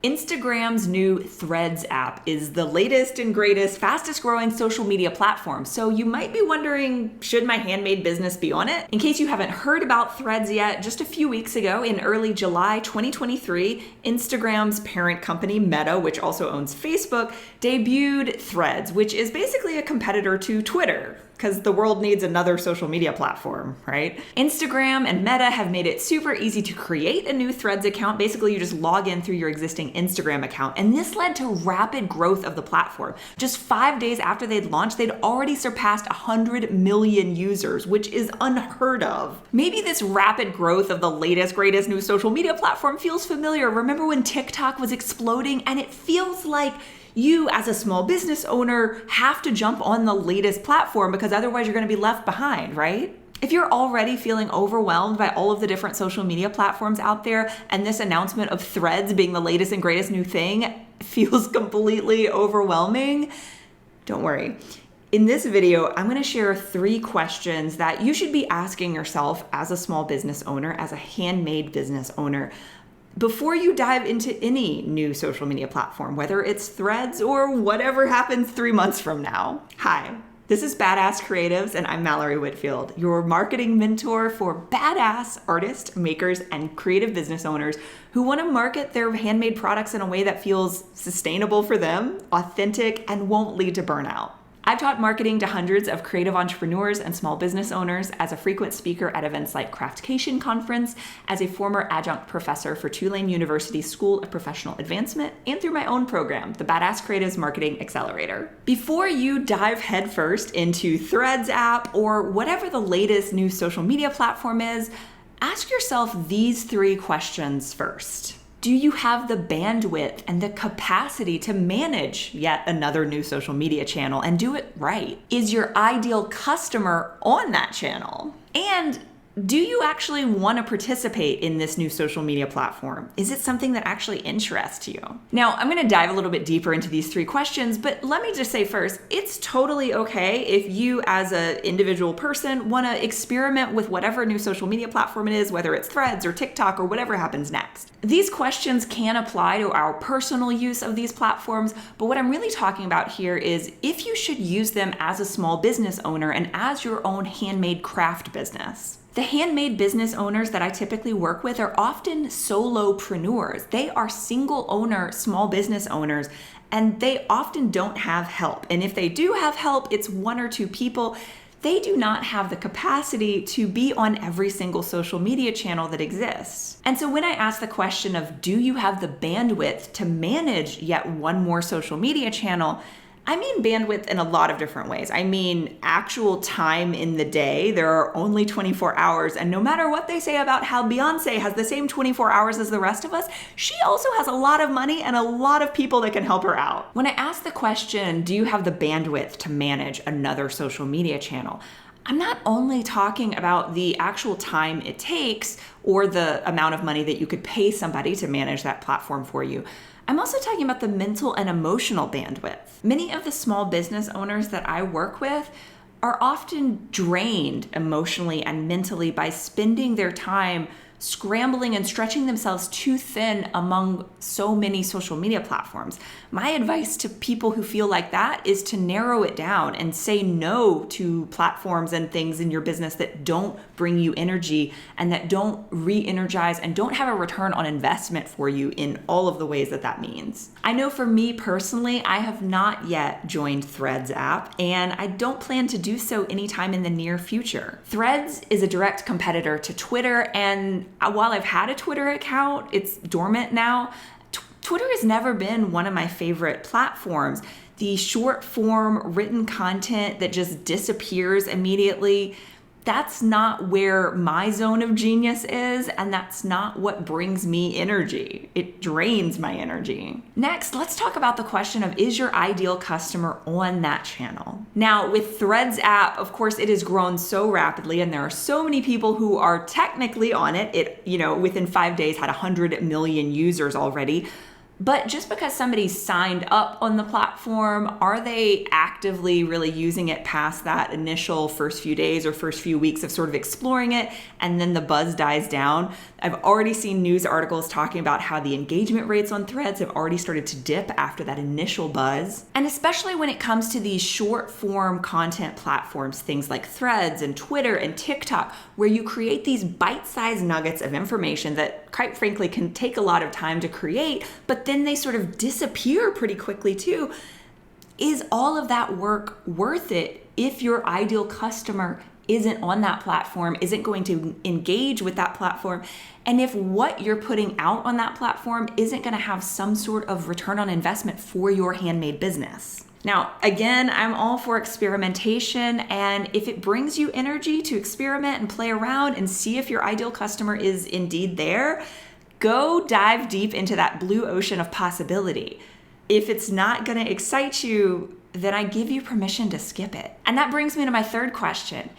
Instagram's new Threads app is the latest and greatest, fastest growing social media platform. So you might be wondering, should my handmade business be on it? In case you haven't heard about Threads yet, just a few weeks ago in early July 2023, Instagram's parent company Meta, which also owns Facebook, debuted Threads, which is basically a competitor to Twitter, because the world needs another social media platform, right? Instagram and Meta have made it super easy to create a new Threads account. Basically, you just log in through your existing Instagram account, and this led to rapid growth of the platform. Just 5 days after they'd launched, they'd already surpassed 100 million users, which is unheard of. Maybe this rapid growth of the latest, greatest new social media platform feels familiar. Remember when TikTok was exploding? And it feels like you, as a small business owner, have to jump on the latest platform because otherwise you're going to be left behind, right? If you're already feeling overwhelmed by all of the different social media platforms out there, and this announcement of Threads being the latest and greatest new thing feels completely overwhelming, don't worry. In this video, I'm going to share 3 questions that you should be asking yourself as a small business owner, as a handmade business owner, before you dive into any new social media platform, whether it's Threads or whatever happens 3 months from now. Hi, this is Badass Creatives, and I'm Mallory Whitfield, your marketing mentor for badass artists, makers, and creative business owners who want to market their handmade products in a way that feels sustainable for them, authentic, and won't lead to burnout. I've taught marketing to hundreds of creative entrepreneurs and small business owners as a frequent speaker at events like Craftcation Conference, as a former adjunct professor for Tulane University's School of Professional Advancement, and through my own program, the Badass Creatives Marketing Accelerator. Before you dive headfirst into Threads app or whatever the latest new social media platform is, ask yourself these 3 questions first. Do you have the bandwidth and the capacity to manage yet another new social media channel and do it right? Is your ideal customer on that channel? And do you actually want to participate in this new social media platform? Is it something that actually interests you? Now, I'm going to dive a little bit deeper into these 3 questions, but let me just say first, it's totally okay if you as an individual person want to experiment with whatever new social media platform it is, whether it's Threads or TikTok or whatever happens next. These questions can apply to our personal use of these platforms, but what I'm really talking about here is if you should use them as a small business owner and as your own handmade craft business. The handmade business owners that I typically work with are often solopreneurs. They are single owner, small business owners, and they often don't have help. And if they do have help, it's 1 or 2 people. They do not have the capacity to be on every single social media channel that exists. And so when I ask the question of, do you have the bandwidth to manage yet one more social media channel? I mean bandwidth in a lot of different ways. I mean actual time in the day. There are only 24 hours, and no matter what they say about how Beyonce has the same 24 hours as the rest of us, she also has a lot of money and a lot of people that can help her out. When I ask the question, do you have the bandwidth to manage another social media channel? I'm not only talking about the actual time it takes or the amount of money that you could pay somebody to manage that platform for you. I'm also talking about the mental and emotional bandwidth. Many of the small business owners that I work with are often drained emotionally and mentally by spending their time scrambling and stretching themselves too thin among so many social media platforms. My advice to people who feel like that is to narrow it down and say no to platforms and things in your business that don't bring you energy and that don't re-energize and don't have a return on investment for you in all of the ways that that means. I know for me personally, I have not yet joined Threads app, and I don't plan to do so anytime in the near future. Threads is a direct competitor to Twitter, and while I've had a Twitter account, it's dormant now. Twitter has never been one of my favorite platforms. The short form written content that just disappears immediately, that's not where my zone of genius is, and that's not what brings me energy. It drains my energy. Next, let's talk about the question of, is your ideal customer on that channel? Now, with Threads app, of course, it has grown so rapidly, and there are so many people who are technically on it. It, within 5 days had 100 million users already. But just because somebody's signed up on the platform, are they actively really using it past that initial first few days or first few weeks of sort of exploring it, and then the buzz dies down? I've already seen news articles talking about how the engagement rates on Threads have already started to dip after that initial buzz. And especially when it comes to these short form content platforms, things like Threads and Twitter and TikTok, where you create these bite-sized nuggets of information that, quite frankly, can take a lot of time to create, but then they sort of disappear pretty quickly too. Is all of that work worth it if your ideal customer isn't on that platform, isn't going to engage with that platform, and if what you're putting out on that platform isn't going to have some sort of return on investment for your handmade business? Now, again, I'm all for experimentation, and if it brings you energy to experiment and play around and see if your ideal customer is indeed there, go dive deep into that blue ocean of possibility. If it's not going to excite you, then I give you permission to skip it. And that brings me to my third question.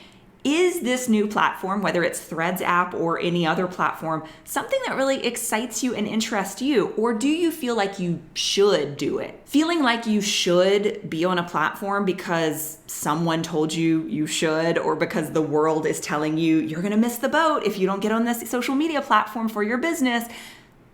Is this new platform, whether it's Threads app or any other platform, something that really excites you and interests you? Or do you feel like you should do it? Feeling like you should be on a platform because someone told you you should, or because the world is telling you you're gonna miss the boat if you don't get on this social media platform for your business,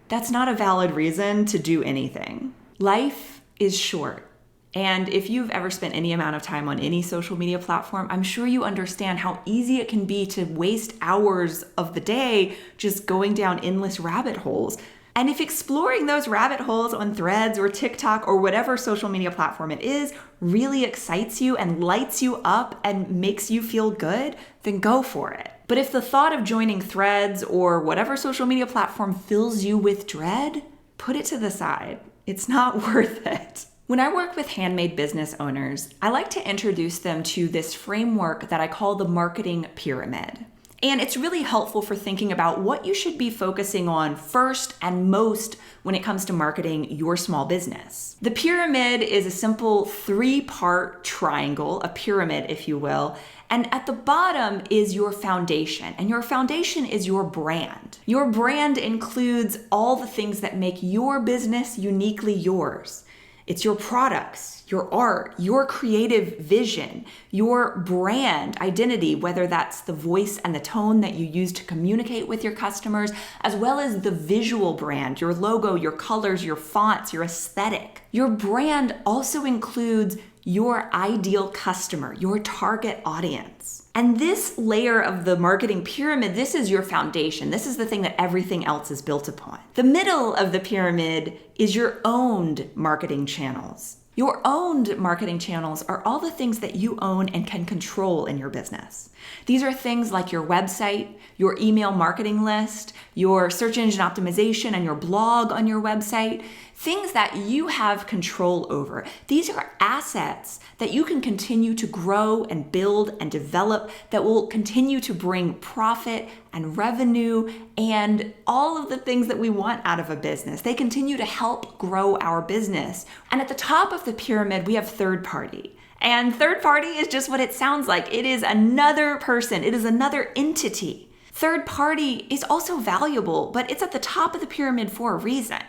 that's not a valid reason to do anything. Life is short. And if you've ever spent any amount of time on any social media platform, I'm sure you understand how easy it can be to waste hours of the day just going down endless rabbit holes. And if exploring those rabbit holes on Threads or TikTok or whatever social media platform it is really excites you and lights you up and makes you feel good, then go for it. But if the thought of joining Threads or whatever social media platform fills you with dread, put it to the side. It's not worth it. When I work with handmade business owners, I like to introduce them to this framework that I call the marketing pyramid. And it's really helpful for thinking about what you should be focusing on first and most when it comes to marketing your small business. The pyramid is a simple 3-part triangle, a pyramid, if you will. And at the bottom is your foundation, and your foundation is your brand. Your brand includes all the things that make your business uniquely yours. It's your products, your art, your creative vision, your brand identity, whether that's the voice and the tone that you use to communicate with your customers, as well as the visual brand, your logo, your colors, your fonts, your aesthetic. Your brand also includes your ideal customer, your target audience. And this layer of the marketing pyramid, this is your foundation. This is the thing that everything else is built upon. The middle of the pyramid is your owned marketing channels. Your owned marketing channels are all the things that you own and can control in your business. These are things like your website, your email marketing list, your search engine optimization, and your blog on your website, things that you have control over. These are assets that you can continue to grow and build and develop that will continue to bring profit and revenue and all of the things that we want out of a business. They continue to help grow our business. And at the top of the pyramid, we have third party. And third party is just what it sounds like. It is another person. It is another entity. Third party is also valuable, but it's at the top of the pyramid for a reason.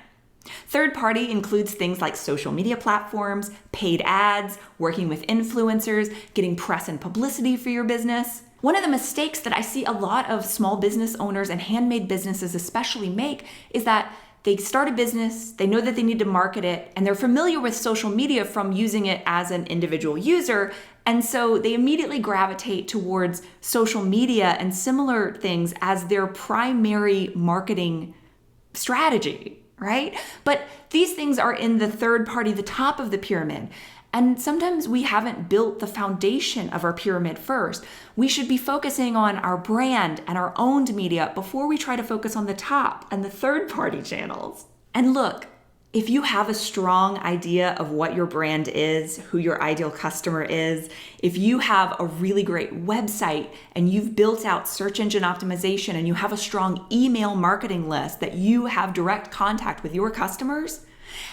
Third party includes things like social media platforms, paid ads, working with influencers, getting press and publicity for your business. One of the mistakes that I see a lot of small business owners and handmade businesses especially make is that they start a business, they know that they need to market it, and they're familiar with social media from using it as an individual user. And so they immediately gravitate towards social media and similar things as their primary marketing strategy, right? But these things are in the third party, the top of the pyramid. And sometimes we haven't built the foundation of our pyramid first. We should be focusing on our brand and our owned media before we try to focus on the top and the third party channels. And look, if you have a strong idea of what your brand is, who your ideal customer is, if you have a really great website and you've built out search engine optimization and you have a strong email marketing list that you have direct contact with your customers,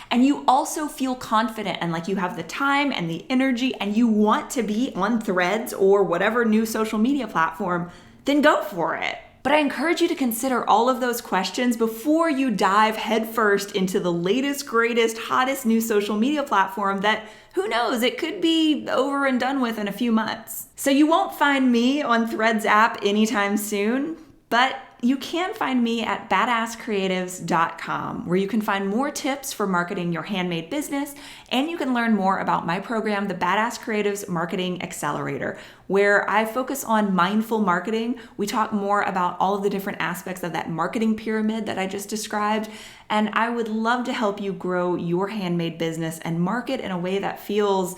and you also feel confident and like you have the time and the energy and you want to be on Threads or whatever new social media platform, then go for it. But I encourage you to consider all of those questions before you dive headfirst into the latest, greatest, hottest new social media platform that, who knows, it could be over and done with in a few months. So you won't find me on Threads app anytime soon, but you can find me at badasscreatives.com, where you can find more tips for marketing your handmade business, and you can learn more about my program, the Badass Creatives Marketing Accelerator, where I focus on mindful marketing. We talk more about all of the different aspects of that marketing pyramid that I just described, and I would love to help you grow your handmade business and market in a way that feels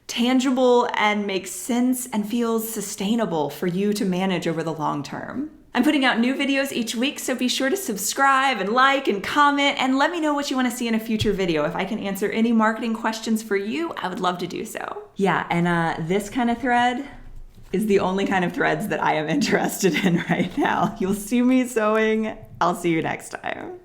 tangible and makes sense and feels sustainable for you to manage over the long term. I'm putting out new videos each week, so be sure to subscribe and like and comment and let me know what you want to see in a future video. If I can answer any marketing questions for you, I would love to do so. Yeah, and this kind of thread is the only kind of threads that I am interested in right now. You'll see me sewing. I'll see you next time.